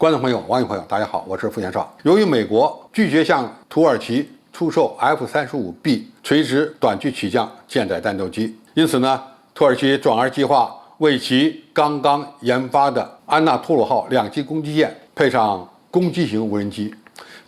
观众朋友、网友朋友，大家好，我是付贤少。由于美国拒绝向土耳其出售 F-35B 垂直短距起降舰载战斗机，因此呢，土耳其转而计划为其刚刚研发的安纳托鲁号两栖攻击舰配上攻击型无人机，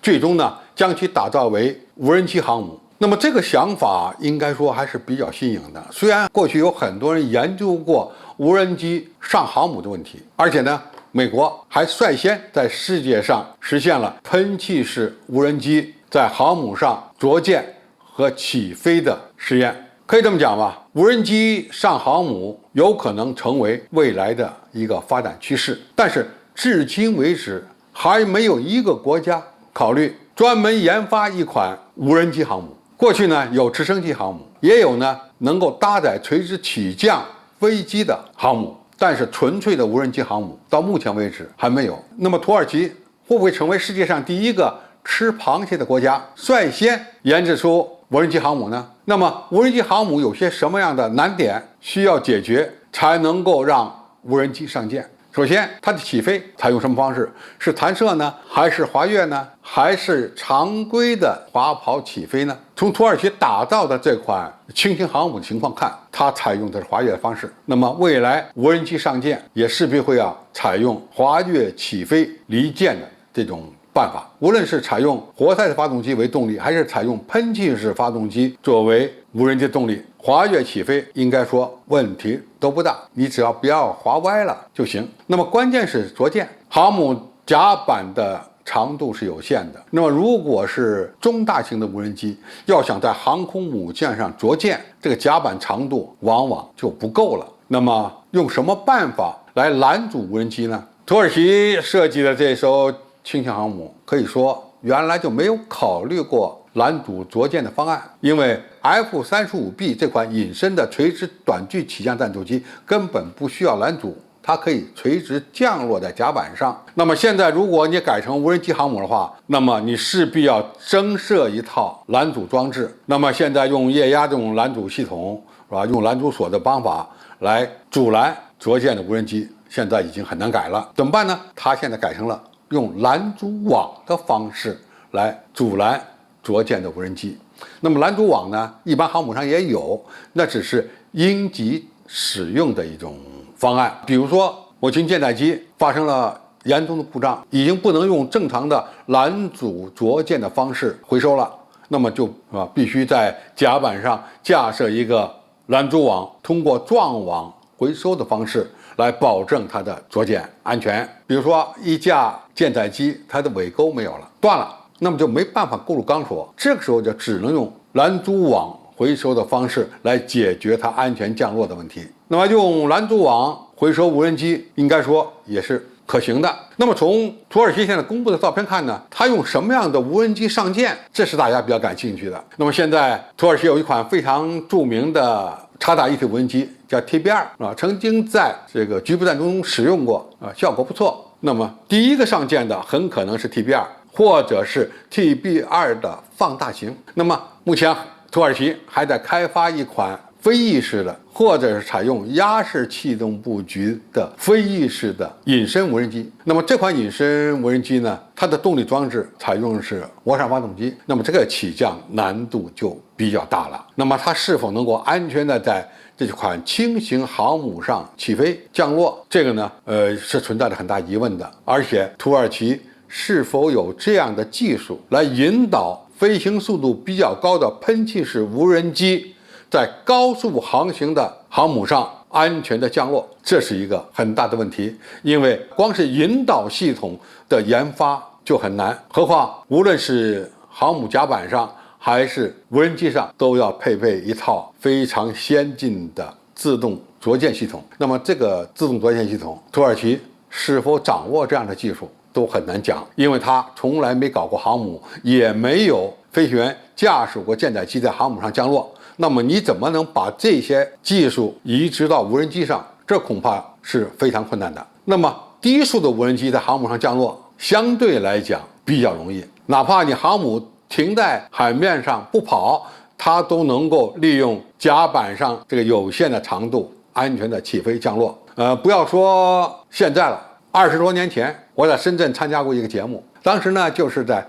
最终呢将其打造为无人机航母。那么这个想法应该说还是比较新颖的。虽然过去有很多人研究过无人机上航母的问题，而且呢，美国还率先在世界上实现了喷气式无人机在航母上着舰和起飞的实验。可以这么讲吧，无人机上航母有可能成为未来的一个发展趋势，但是至今为止还没有一个国家考虑专门研发一款无人机航母。过去呢有直升机航母，也有呢能够搭载垂直起降飞机的航母，但是纯粹的无人机航母到目前为止还没有。那么土耳其会不会成为世界上第一个吃螃蟹的国家，率先研制出无人机航母呢？那么无人机航母有些什么样的难点需要解决，才能够让无人机上舰？首先，它的起飞采用什么方式？是弹射呢，还是滑跃呢，还是常规的滑跑起飞呢？从土耳其打造的这款轻型航母的情况看，它采用的是滑跃的方式。那么未来无人机上舰也势必会采用滑跃起飞离舰的这种办法。无论是采用活塞的发动机为动力，还是采用喷气式发动机作为无人机动力，滑跃起飞应该说问题都不大，你只要不要滑歪了就行。那么关键是着舰，航母甲板的长度是有限的，那么如果是中大型的无人机要想在航空母舰上着舰，这个甲板长度往往就不够了。那么用什么办法来拦阻无人机呢？土耳其设计的这艘轻型航母可以说原来就没有考虑过拦阻着舰的方案，因为 F-35B 这款隐身的垂直短距起降战斗机根本不需要拦阻，它可以垂直降落在甲板上。那么现在如果你改成无人机航母的话，那么你势必要增设一套拦阻装置。那么现在用液压这种拦阻系统，是吧？用拦阻索的方法来阻拦着舰的无人机，现在已经很难改了。怎么办呢？它现在改成了用拦阻网的方式来阻拦着舰的无人机。那么拦阻网呢，一般航母上也有，那只是应急使用的一种方案。比如说我军舰载机发生了严重的故障，已经不能用正常的拦阻着舰的方式回收了，那么就必须在甲板上架设一个拦阻网，通过撞网回收的方式来保证它的着舰安全。比如说一架舰载机它的尾钩没有了，断了，那么就没办法钩入钢索，这个时候就只能用拦阻网回收的方式来解决它安全降落的问题。那么用拦阻网回收无人机应该说也是可行的。那么从土耳其现在公布的照片看呢，它用什么样的无人机上舰，这是大家比较感兴趣的。那么现在土耳其有一款非常著名的插打一体无人机叫 TB2 曾经在这个局部战争中使用过效果不错。那么第一个上舰的很可能是 TB2 或者是 TB2 的放大型。那么目前土耳其还在开发一款飞翼式的，或者是采用压式气动布局的飞翼式的隐身无人机。那么这款隐身无人机呢，它的动力装置采用的是涡扇发动机，那么这个起降难度就比较大了。那么它是否能够安全的在这款轻型航母上起飞降落，这个呢是存在着很大疑问的。而且土耳其是否有这样的技术来引导飞行速度比较高的喷气式无人机在高速航行的航母上安全的降落，这是一个很大的问题。因为光是引导系统的研发就很难，何况无论是航母甲板上还是无人机上都要配备一套非常先进的自动着舰系统。那么这个自动着舰系统，土耳其是否掌握这样的技术都很难讲，因为它从来没搞过航母，也没有飞行员驾驶过舰载机在航母上降落。那么你怎么能把这些技术移植到无人机上？这恐怕是非常困难的。那么低速的无人机在航母上降落相对来讲比较容易，哪怕你航母停在海面上不跑，它都能够利用甲板上这个有限的长度安全的起飞降落。不要说现在了20多年前，我在深圳参加过一个节目，当时呢就是在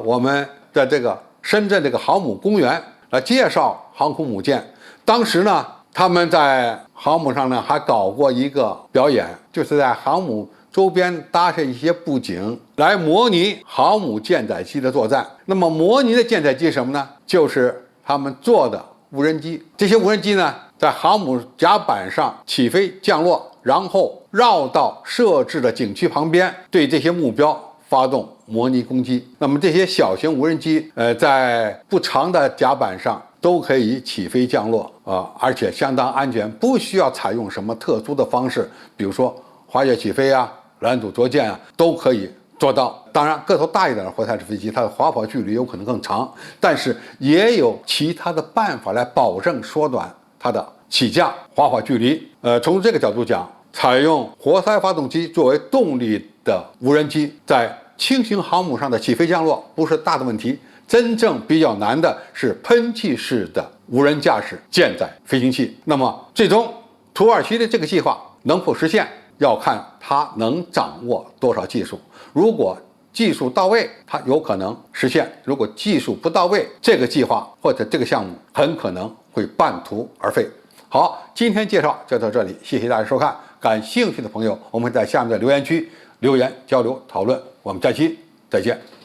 我们的这个深圳这个航母公园来介绍航空母舰。当时呢，他们在航母上呢还搞过一个表演，就是在航母周边搭设一些布景，来模拟航母舰载机的作战。那么模拟的舰载机是什么呢？就是他们做的无人机。这些无人机呢，在航母甲板上起飞降落，然后绕到设置的景区旁边，对这些目标发动模拟攻击。那么这些小型无人机，在不长的甲板上都可以起飞降落而且相当安全，不需要采用什么特殊的方式，比如说滑跃起飞啊、拦阻着舰啊，都可以做到。当然，个头大一点的活塞式飞机，它的滑跑距离有可能更长，但是也有其他的办法来保证缩短它的起降滑跑距离。从这个角度讲，采用活塞发动机作为动力的无人机，在轻型航母上的起飞降落不是大的问题。真正比较难的是喷气式的无人驾驶舰载飞行器。那么，最终土耳其的这个计划能否实现，要看它能掌握多少技术。如果技术到位，它有可能实现；如果技术不到位，这个计划或者这个项目很可能会半途而废。好，今天介绍就到这里，谢谢大家收看。感兴趣的朋友，我们在下面的留言区留言交流讨论。我们下期再见。